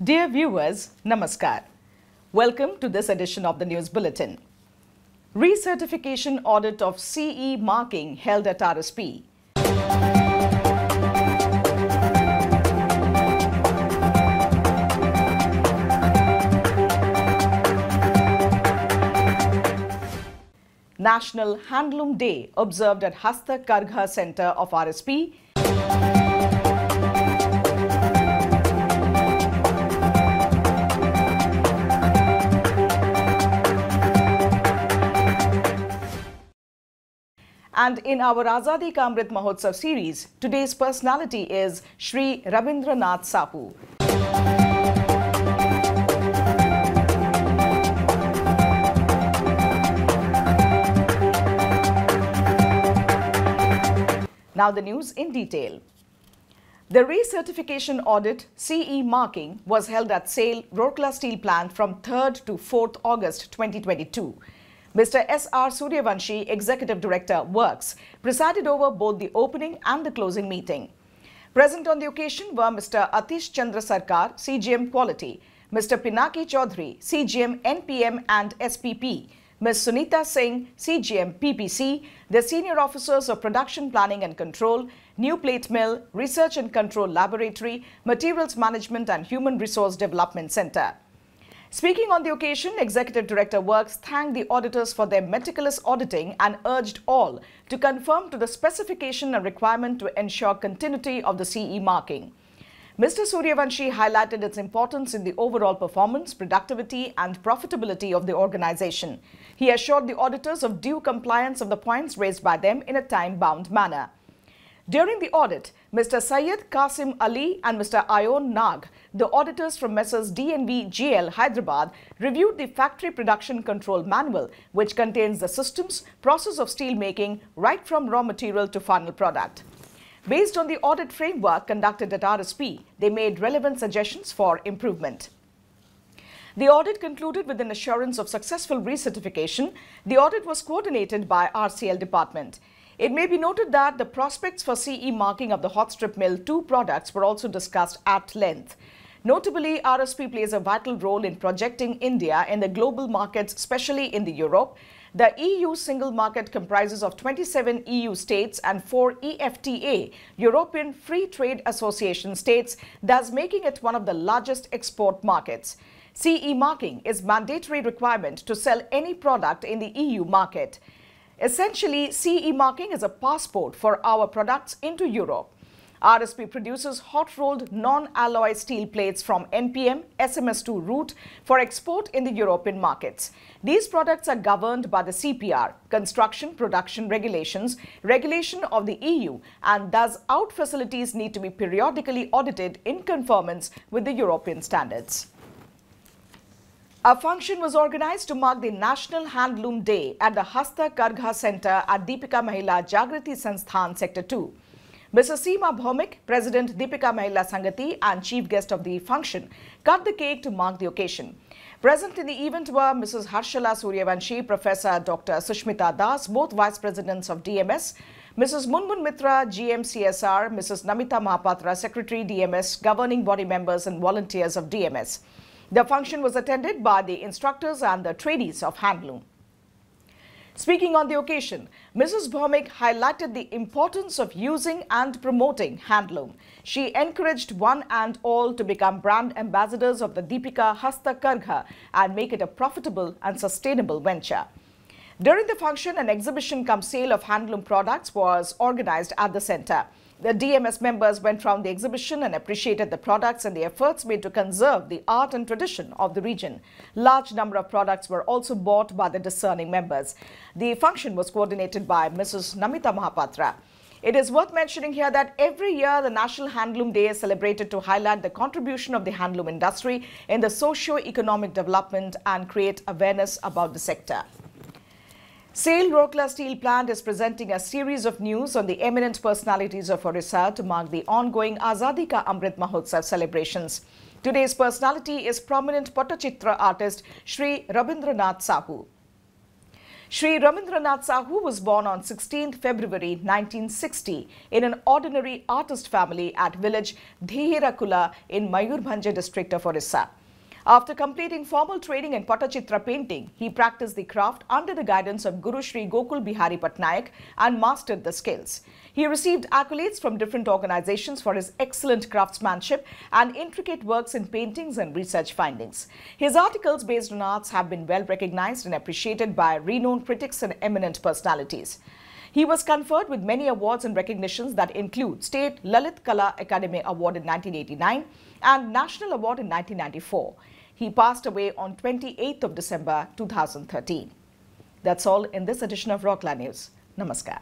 Dear viewers, Namaskar. Welcome to this edition of the News Bulletin. Recertification audit of CE marking held at RSP. National Handloom Day observed at Kargha Center of RSP. And in our Azadi Ka Amrit Mahotsav series, today's personality is Shri Rabindranath Sahu. Now the news in detail. The recertification audit CE marking was held at SAIL Rourkela Steel Plant from 3rd to 4th August 2022. Mr. S.R. Suryavanshi, Executive Director, Works, presided over both the opening and the closing meeting. Present on the occasion were Mr. Atish Chandra Sarkar, CGM Quality, Mr. Pinaki Chaudhary, CGM NPM and SPP, Ms. Sunita Singh, CGM PPC, the senior officers of Production Planning and Control, New Plate Mill, Research and Control Laboratory, Materials Management and Human Resource Development Center. Speaking on the occasion, Executive Director Works thanked the auditors for their meticulous auditing and urged all to conform to the specification and requirement to ensure continuity of the CE marking. Mr. Suryavanshi highlighted its importance in the overall performance, productivity and profitability of the organization. He assured the auditors of due compliance of the points raised by them in a time-bound manner. During the audit, Mr. Syed Qasim Ali and Mr. Ayon Nag, the auditors from Messrs. DNV GL Hyderabad, reviewed the Factory Production Control Manual, which contains the systems, process of steel making, right from raw material to final product. Based on the audit framework conducted at RSP, they made relevant suggestions for improvement. The audit concluded with an assurance of successful recertification. The audit was coordinated by RCL Department. It may be noted that the prospects for CE marking of the hot strip mill 2 products were also discussed at length. Notably, RSP plays a vital role in projecting India in the global markets, especially in the Europe. The EU single market comprises of 27 EU states and 4 EFTA, European Free Trade Association states, thus making it one of the largest export markets. CE marking is mandatory requirement to sell any product in the EU market. Essentially, CE marking is a passport for our products into Europe. RSP produces hot-rolled non-alloy steel plates from NPM SMS2 route for export in the European markets. These products are governed by the CPR, Construction Production Regulations, regulation of the EU, and thus out facilities need to be periodically audited in conformance with the European standards. A function was organized to mark the National Handloom Day at the Kargha Center at Deepika Mahila Jagriti Sansthan, Sector 2. Mrs. Seema Bhaumik, President Deepika Mahila Sangati and chief guest of the function, cut the cake to mark the occasion. Present in the event were Mrs. Harshala Suryavanshi, Professor Dr. Sushmita Das, both Vice Presidents of DMS, Mrs. Munmun Mitra, GM CSR, Mrs. Namita Mahapatra, Secretary DMS, governing body members and volunteers of DMS. The function was attended by the instructors and the tradies of handloom. Speaking on the occasion, Mrs. Bhaumik highlighted the importance of using and promoting handloom. She encouraged one and all to become brand ambassadors of the Deepika Kargha and make it a profitable and sustainable venture. During the function, an exhibition cum sale of handloom products was organized at the center. The DMS members went round the exhibition and appreciated the products and the efforts made to conserve the art and tradition of the region. Large number of products were also bought by the discerning members. The function was coordinated by Mrs. Namita Mahapatra. It is worth mentioning here that every year the National Handloom Day is celebrated to highlight the contribution of the handloom industry in the socio-economic development and create awareness about the sector. SAIL Rourkela Steel Plant is presenting a series of news on the eminent personalities of Orissa to mark the ongoing Azadi Ka Amrit Mahotsav celebrations. Today's personality is prominent Pattachitra artist Shri Rabindranath Sahu. Shri Ramindranath Sahu was born on 16th February 1960 in an ordinary artist family at village Dhihirakula in Mayurbhanj district of Orissa. After completing formal training in Pattachitra painting, he practiced the craft under the guidance of Guru Shri Gokul Bihari Patnaik and mastered the skills. He received accolades from different organizations for his excellent craftsmanship and intricate works in paintings and research findings. His articles based on arts have been well recognized and appreciated by renowned critics and eminent personalities. He was conferred with many awards and recognitions that include State Lalit Kala Academy Award in 1989 and National Award in 1994. He passed away on 28th of December 2013. That's all in this edition of Rourkela News. Namaskar.